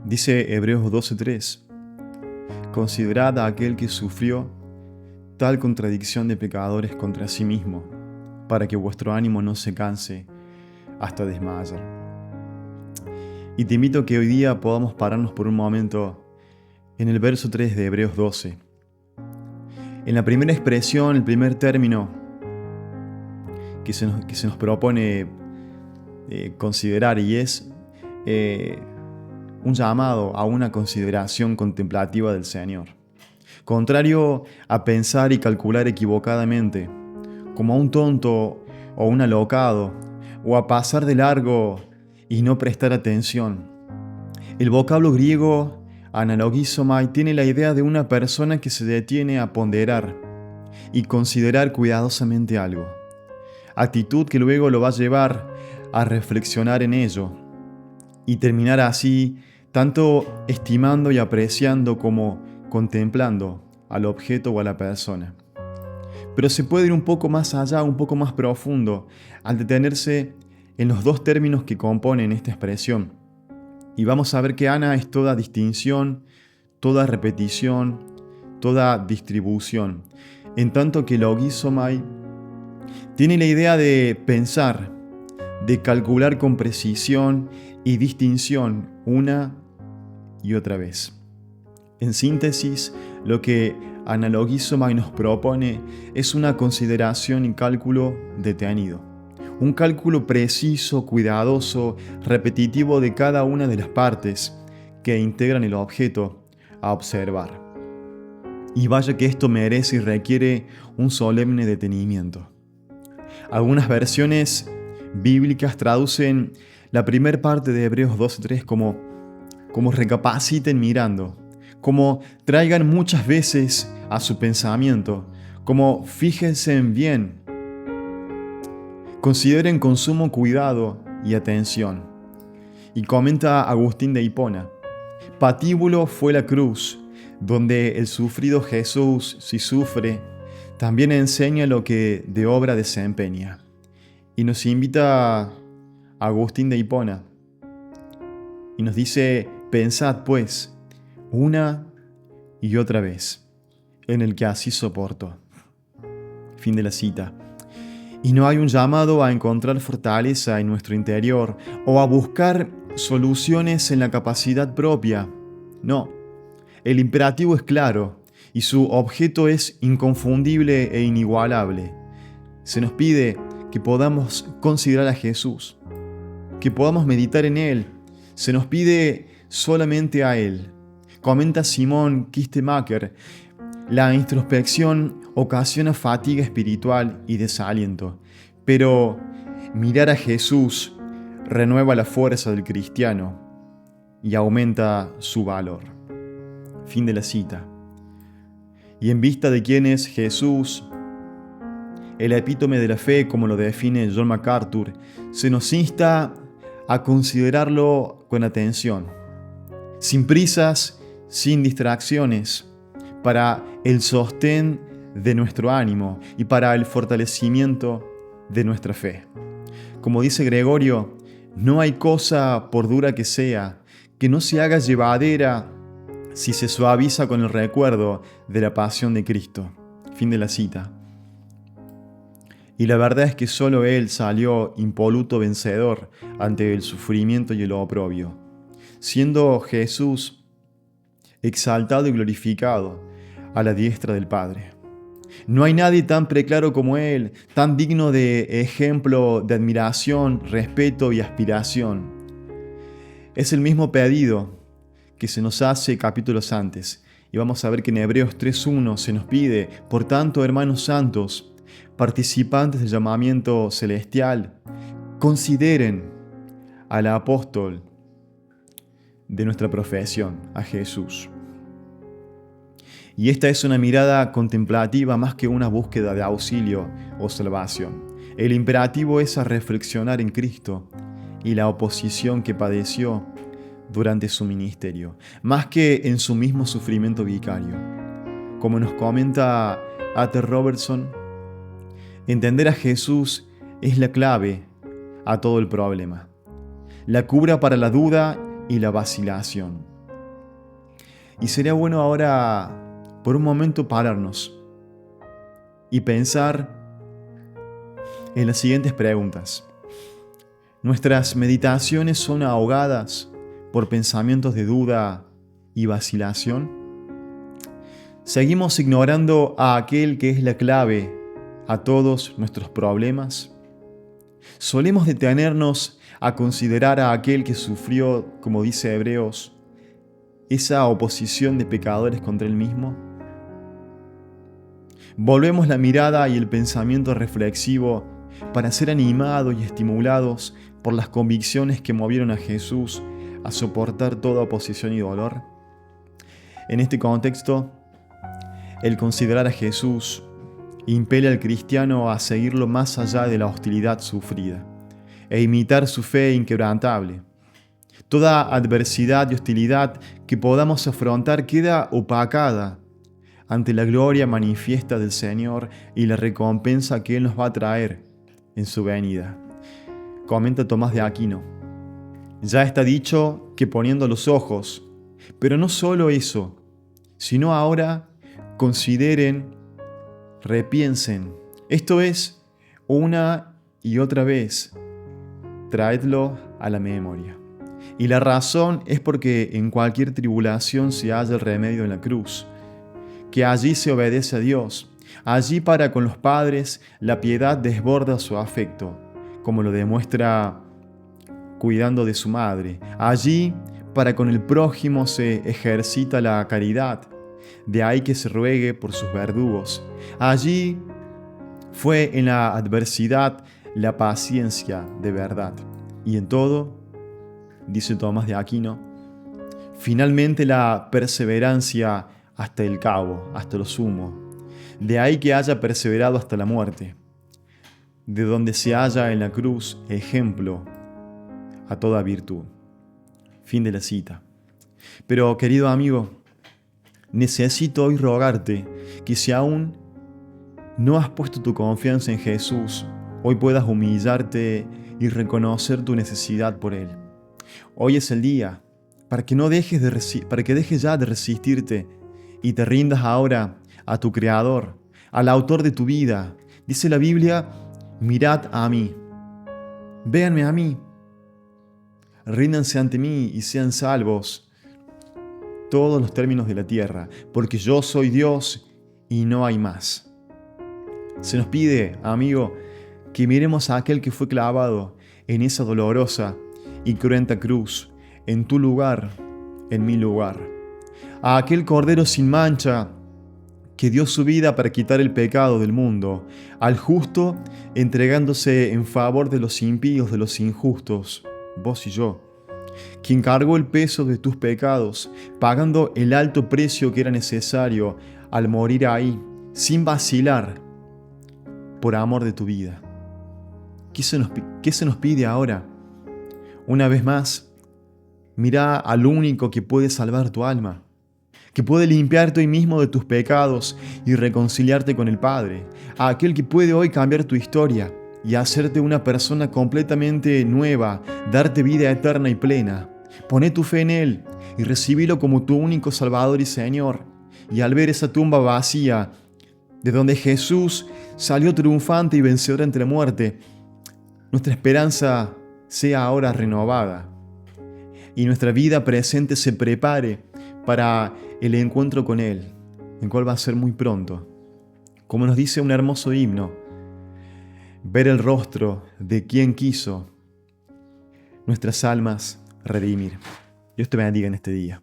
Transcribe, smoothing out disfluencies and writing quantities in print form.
Dice Hebreos 12:3: Considerad a aquel que sufrió tal contradicción de pecadores contra sí mismo, para que vuestro ánimo no se canse hasta desmayar. Y te invito a que hoy día podamos pararnos por un momento en el verso 3 de Hebreos 12. En la primera expresión, el primer término que se nos propone considerar, y es un llamado a una consideración contemplativa del Señor. Contrario a pensar y calcular equivocadamente, como a un tonto o un alocado, o a pasar de largo y no prestar atención. El vocablo griego analogizomai tiene la idea de una persona que se detiene a ponderar y considerar cuidadosamente algo, actitud que luego lo va a llevar a reflexionar en ello y terminar así tanto estimando y apreciando como contemplando al objeto o a la persona. Pero se puede ir un poco más allá, un poco más profundo, al detenerse en los dos términos que componen esta expresión. Y vamos a ver que ana es toda distinción, toda repetición, toda distribución, en tanto que logizomai tiene la idea de pensar, de calcular con precisión y distinción una y otra vez. En síntesis, lo que analogizomai nos propone es una consideración y cálculo detenido. Un cálculo preciso, cuidadoso, repetitivo de cada una de las partes que integran el objeto a observar. Y vaya que esto merece y requiere un solemne detenimiento. Algunas versiones bíblicas traducen la primera parte de Hebreos 12:3 como recapaciten mirando, como traigan muchas veces a su pensamiento, como fíjense bien, consideren con sumo cuidado y atención. Y comenta Agustín de Hipona: patíbulo fue la cruz, donde el sufrido Jesús, si sufre, también enseña lo que de obra desempeña. Y nos invita Agustín de Hipona y nos dice: pensad pues, una y otra vez, en el que así soporto. Fin de la cita. Y no hay un llamado a encontrar fortaleza en nuestro interior o a buscar soluciones en la capacidad propia. No, el imperativo es claro y su objeto es inconfundible e inigualable. Se nos pide que podamos considerar a Jesús, que podamos meditar en Él. Se nos pide solamente a Él. Comenta Simón Kistemaker: la introspección ocasiona fatiga espiritual y desaliento, pero mirar a Jesús renueva la fuerza del cristiano y aumenta su valor. Fin de la cita. Y en vista de quién es Jesús, el epítome de la fe, como lo define John MacArthur, se nos insta a considerarlo con atención, sin prisas, sin distracciones, para el sostén de nuestro ánimo y para el fortalecimiento de nuestra fe. Como dice Gregorio, no hay cosa, por dura que sea, que no se haga llevadera si se suaviza con el recuerdo de la pasión de Cristo. Fin de la cita. Y la verdad es que solo Él salió impoluto vencedor ante el sufrimiento y el oprobio, siendo Jesús exaltado y glorificado a la diestra del Padre. No hay nadie tan preclaro como Él, tan digno de ejemplo de admiración, respeto y aspiración. Es el mismo pedido que se nos hace capítulos antes. Y vamos a ver que en Hebreos 3:1 se nos pide: por tanto, hermanos santos, participantes del llamamiento celestial, consideren al apóstol de nuestra profesión, a Jesús. Y esta es una mirada contemplativa más que una búsqueda de auxilio o salvación. El imperativo es a reflexionar en Cristo y la oposición que padeció durante su ministerio, más que en su mismo sufrimiento vicario. Como nos comenta Arthur Robertson, entender a Jesús es la clave a todo el problema, la cura para la duda y la vacilación. Y sería bueno ahora, por un momento, pararnos y pensar en las siguientes preguntas. ¿Nuestras meditaciones son ahogadas por pensamientos de duda y vacilación? ¿Seguimos ignorando a aquel que es la clave a todos nuestros problemas? ¿Solemos detenernos a considerar a aquel que sufrió, como dice Hebreos, esa oposición de pecadores contra él mismo? Volvemos la mirada y el pensamiento reflexivo para ser animados y estimulados por las convicciones que movieron a Jesús a soportar toda oposición y dolor. En este contexto, el considerar a Jesús impele al cristiano a seguirlo más allá de la hostilidad sufrida e imitar su fe inquebrantable. Toda adversidad y hostilidad que podamos afrontar queda opacada ante la gloria manifiesta del Señor y la recompensa que Él nos va a traer en su venida. Comenta Tomás de Aquino: ya está dicho que poniendo los ojos, pero no solo eso, sino ahora consideren, repiensen, esto es, una y otra vez, traedlo a la memoria. Y la razón es porque en cualquier tribulación se halla el remedio en la cruz, que allí se obedece a Dios. Allí para con los padres la piedad desborda su afecto, como lo demuestra cuidando de su madre. Allí para con el prójimo se ejercita la caridad, de ahí que se ruegue por sus verdugos. Allí fue en la adversidad la paciencia de verdad. Y en todo, dice Tomás de Aquino, finalmente la perseverancia hasta el cabo, hasta lo sumo. De ahí que haya perseverado hasta la muerte, de donde se halla en la cruz ejemplo a toda virtud. Fin de la cita. Pero, querido amigo, necesito hoy rogarte que si aún no has puesto tu confianza en Jesús, hoy puedas humillarte y reconocer tu necesidad por Él. Hoy es el día para que dejes ya de resistirte y te rindas ahora a tu Creador, al autor de tu vida. Dice la Biblia: mirad a mí, véanme a mí, ríndanse ante mí y sean salvos todos los términos de la tierra, porque yo soy Dios y no hay más. Se nos pide, amigo, que miremos a aquel que fue clavado en esa dolorosa y cruenta cruz, en tu lugar, en mi lugar. A aquel Cordero sin mancha que dio su vida para quitar el pecado del mundo, al justo entregándose en favor de los impíos, de los injustos, vos y yo, quien cargó el peso de tus pecados, pagando el alto precio que era necesario al morir ahí, sin vacilar, por amor de tu vida. ¿Qué se nos pide ahora? Una vez más, mira al único que puede salvar tu alma, que puede limpiarte hoy mismo de tus pecados y reconciliarte con el Padre, a aquel que puede hoy cambiar tu historia y hacerte una persona completamente nueva, darte vida eterna y plena. Poné tu fe en Él y recibilo como tu único Salvador y Señor. Y al ver esa tumba vacía, de donde Jesús salió triunfante y vencedor ante la muerte, nuestra esperanza sea ahora renovada y nuestra vida presente se prepare para el encuentro con Él, el cual va a ser muy pronto. Como nos dice un hermoso himno, ver el rostro de quien quiso nuestras almas redimir. Dios te bendiga en este día.